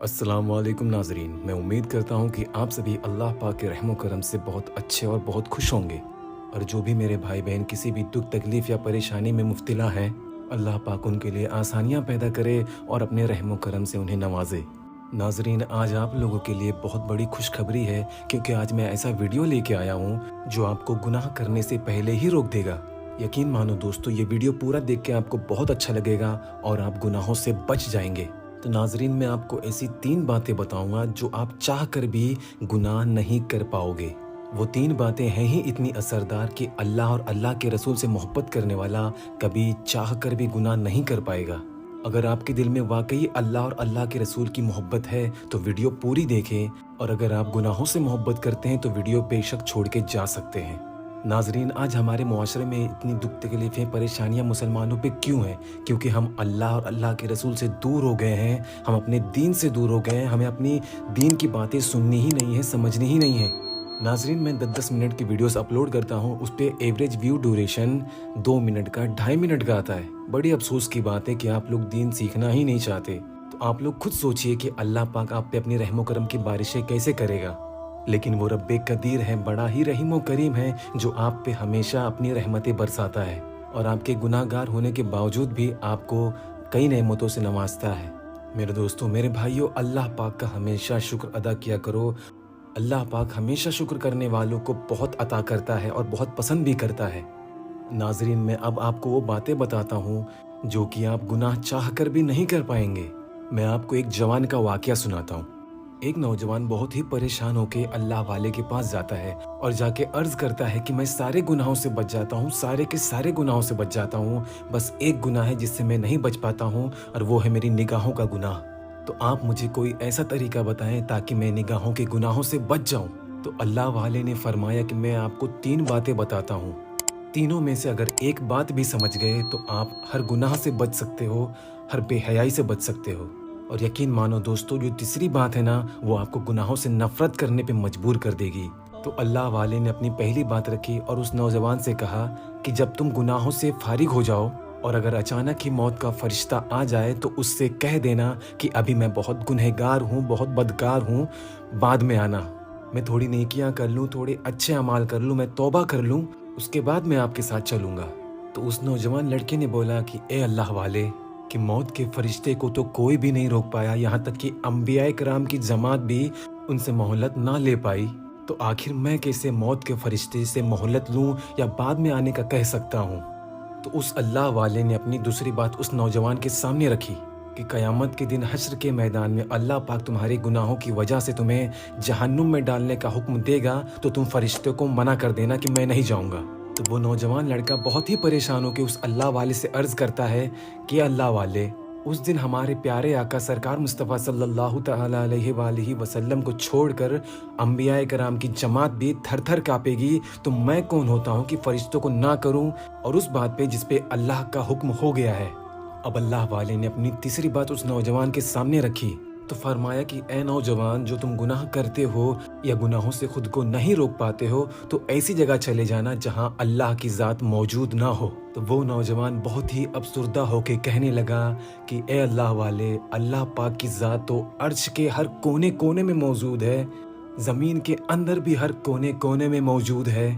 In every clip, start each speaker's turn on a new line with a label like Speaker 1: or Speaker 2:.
Speaker 1: अस्सलाम वालेकुम नाज़रीन। मैं उम्मीद करता हूँ कि आप सभी अल्लाह पाक के रहम करम से बहुत अच्छे और बहुत खुश होंगे। और जो भी मेरे भाई बहन किसी भी दुख तकलीफ़ या परेशानी में मुब्तला हैं, अल्लाह पाक उनके लिए आसानियाँ पैदा करे और अपने रहम करम से उन्हें नवाजे। नाज़रीन, आज आप लोगों के लिए बहुत बड़ी खुशखबरी है, क्योंकि आज मैं ऐसा वीडियो लेके आया हूँ जो आपको गुनाह करने से पहले ही रोक देगा। यकीन मानो दोस्तों, ये वीडियो पूरा देख के आपको बहुत अच्छा लगेगा और आप गुनाहों से बच जाएंगे। तो नाजरीन, मैं आपको ऐसी 3 बातें बताऊंगा जो आप चाह कर भी गुनाह नहीं कर पाओगे। वो 3 बातें हैं ही इतनी असरदार कि अल्लाह और अल्लाह के रसूल से मोहब्बत करने वाला कभी चाह कर भी गुनाह नहीं कर पाएगा। अगर आपके दिल में वाकई अल्लाह और अल्लाह के रसूल की मोहब्बत है तो वीडियो पूरी देखें, और अगर आप गुनाहों से मोहब्बत करते हैं तो वीडियो बेशक छोड़ के जा सकते हैं। नाजरीन, आज हमारे मुआशरे में इतनी दुख तकलीफ़ें परेशानियां मुसलमानों पे क्यों हैं? क्योंकि हम अल्लाह और अल्लाह के रसूल से दूर हो गए हैं, हम अपने दीन से दूर हो गए हैं, हमें अपनी दीन की बातें सुननी ही नहीं है, समझनी ही नहीं है। नाजरीन, मैं 10-10 मिनट की वीडियोस अपलोड करता हूँ, उस पर एवरेज व्यू ड्यूरेशन 2 मिनट का 2.5 मिनट का आता है। बड़ी अफसोस की बात है कि आप लोग दीन सीखना ही नहीं चाहते। तो आप लोग खुद सोचिए कि अल्लाह पाक आप पे अपनी रहमो करम की बारिशें कैसे करेगा। लेकिन वो रब्बे कदीर है, बड़ा ही रहीम व करीम है, जो आप पे हमेशा अपनी रहमतें बरसाता है और आपके गुनाहगार होने के बावजूद भी आपको कई नेमतों से नवाजता है। मेरे दोस्तों, मेरे भाइयों, अल्लाह पाक का हमेशा शुक्र अदा किया करो। अल्लाह पाक हमेशा शुक्र करने वालों को बहुत अता करता है और बहुत पसंद भी करता है। नाजरीन, मैं अब आपको वो बातें बताता हूँ जो कि आप गुनाह चाह कर भी नहीं कर पाएंगे। मैं आपको एक जवान का वाकया सुनाता हूँ। एक नौजवान बहुत ही परेशान होकर अल्लाह वाले के पास जाता है और जाके अर्ज करता है कि मैं सारे गुनाहों से बच जाता हूँ, सारे के सारे गुनाहों से बच जाता हूँ, बस एक गुनाह है जिससे मैं नहीं बच पाता हूँ, और वो है मेरी निगाहों का गुनाह। तो आप मुझे कोई ऐसा तरीका बताएं ताकि मैं निगाहों के गुनाहों से बच जाऊं। तो अल्लाह वाले ने फरमाया कि मैं आपको 3 बातें बताता हूँ, तीनों में से अगर एक बात भी समझ गए तो आप हर गुनाह से बच सकते हो, हर बेहयाई से बच सकते हो। और यकीन मानो दोस्तों, जो तीसरी बात है ना, वो आपको गुनाहों से नफरत करने पे मजबूर कर देगी। तो अल्लाह वाले ने अपनी पहली बात रखी और उस नौजवान से कहा कि जब तुम गुनाहों से फारिग हो जाओ और अगर अचानक ही मौत का फरिश्ता आ जाए तो उससे कह देना कि अभी मैं बहुत गुनहगार हूँ, बहुत बदकार हूँ, बाद में आना, मैं थोड़ी नेकियां कर लूँ, थोड़े अच्छे अमाल कर लूँ, मैं तौबा कर लूँ, उसके बाद मैं आपके साथ चलूँगा। तो उस नौजवान लड़के ने बोला कि ए अल्लाह वाले, कि मौत के फरिश्ते को तो कोई भी नहीं रोक पाया, यहाँ तक कि अंबिया कराम की जमात भी उनसे मोहलत ना ले पाई, तो आखिर मैं कैसे मौत के फरिश्ते से मोहलत लूँ या बाद में आने का कह सकता हूँ। तो उस अल्लाह वाले ने अपनी दूसरी बात उस नौजवान के सामने रखी कि क़यामत के दिन हश्र के मैदान में अल्लाह पाक तुम्हारे गुनाहों की वजह से तुम्हें जहन्नुम में डालने का हुक्म देगा, तो तुम फरिश्ते को मना कर देना कि मैं नहीं जाऊँगा। तो वो नौजवान लड़का बहुत ही परेशान होकर उस अल्लाह वाले से अर्ज करता है कि अल्लाह वाले, उस दिन हमारे प्यारे आका सरकार मुस्तफ़ा सल्लल्लाहु तआला अलैहि वसल्लम को छोड़कर अंबिया कराम की जमात भी थर थर कांपेगी, तो मैं कौन होता हूँ कि फरिश्तों को ना करूँ, और उस बात पे जिस पे अल्लाह का हुक्म हो गया है। अब अल्लाह वाले ने अपनी तीसरी बात उस नौजवान के सामने रखी तो फरमाया कि ए नौजवान, जो तुम गुनाह करते हो या गुनाहों से खुद को नहीं रोक पाते हो, तो ऐसी जगह चले जाना जहां अल्लाह की ज़ात मौजूद ना हो। तो वो नौजवान बहुत ही अफसुर्दा होके कहने लगा कि ए अल्लाह वाले, अल्लाह पाक की ज़ात तो अर्श के हर कोने कोने में मौजूद है, ज़मीन के अंदर भी हर कोने कोने में मौजूद है,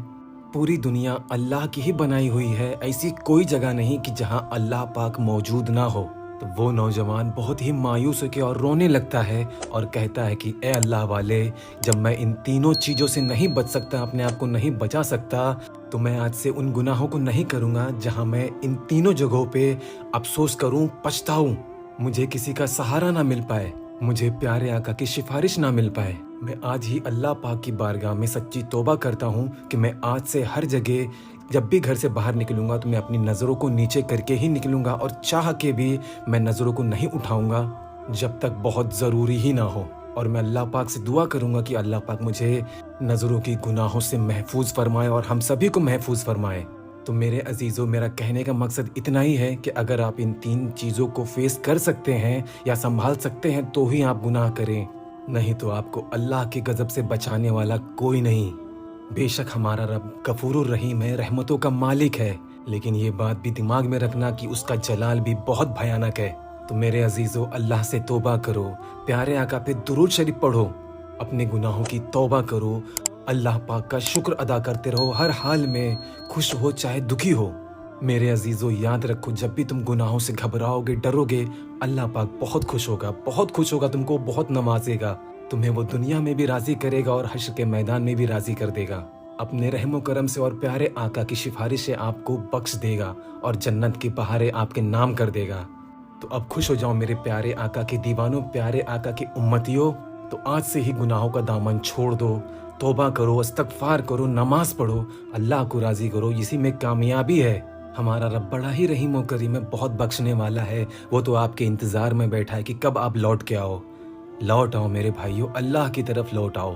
Speaker 1: पूरी दुनिया अल्लाह की ही बनाई हुई है, ऐसी कोई जगह नहीं कि जहां अल्लाह पाक मौजूद ना हो। तो वो नौजवान बहुत ही मायूस होकर और रोने लगता है और कहता है कि ए अल्लाह वाले, जब मैं इन तीनों चीज़ों से नहीं बच सकता, अपने आप को नहीं बचा सकता, तो मैं आज से उन गुनाहों को नहीं करूँगा जहाँ मैं इन तीनों जगहों पे अफसोस करूँ, पछताऊँ, मुझे किसी का सहारा ना मिल पाए, मुझे प्यारे आका की सिफारिश ना मिल पाए। मैं आज ही अल्लाह पाक की बारगाह में सच्ची तौबा करता हूँ कि मैं आज से हर जगह जब भी घर से बाहर निकलूंगा तो मैं अपनी नज़रों को नीचे करके ही निकलूंगा, और चाह के भी मैं नज़रों को नहीं उठाऊंगा जब तक बहुत ज़रूरी ही ना हो। और मैं अल्लाह पाक से दुआ करूंगा कि अल्लाह पाक मुझे नज़रों की गुनाहों से महफूज फरमाए और हम सभी को महफूज फरमाए। तो मेरे अजीज़ों, मेरा कहने का मकसद इतना ही है कि अगर आप इन 3 चीज़ों को फेस कर सकते हैं या संभाल सकते हैं तो ही आप गुनाह करें, नहीं तो आपको अल्लाह के गज़ब से बचाने वाला कोई नहीं। बेशक हमारा रब गफूरुर रहीम है, रहमतों का मालिक है, लेकिन ये बात भी दिमाग में रखना कि उसका जलाल भी बहुत भयानक है। तो मेरे अजीज़ों, अल्लाह से तौबा करो, प्यारे आका पे दुरूद शरीफ पढ़ो, अपने गुनाहों की तौबा करो, अल्लाह पाक का शुक्र अदा करते रहो, हर हाल में खुश हो चाहे दुखी हो। मेरे अजीज़ों, याद रखो, जब भी तुम गुनाहों से घबराओगे, डरोगे, अल्लाह पाक बहुत खुश होगा, तुमको बहुत नवाजेगा, तुम्हें वो दुनिया में भी राज़ी करेगा और हश्र के मैदान में भी राज़ी कर देगा। अपने रहमो करम से और प्यारे आका की सिफारिशें आपको बख्श देगा और जन्नत की बहारें आपके नाम कर देगा। तो अब खुश हो जाओ मेरे प्यारे आका के दीवानों, प्यारे आका के उम्मतियों। तो आज से ही गुनाहों का दामन छोड़ दो, तौबा करो, इस्तगफार करो, नमाज पढ़ो, अल्लाह को राज़ी करो, इसी में कामयाबी है। हमारा रब बड़ा ही रहीम व करीम है, बहुत बख्शने वाला है। वो तो आपके इंतज़ार में बैठा है कि कब आप लौट के आओ। लौट आओ मेरे भाइयों, अल्लाह की तरफ लौट आओ।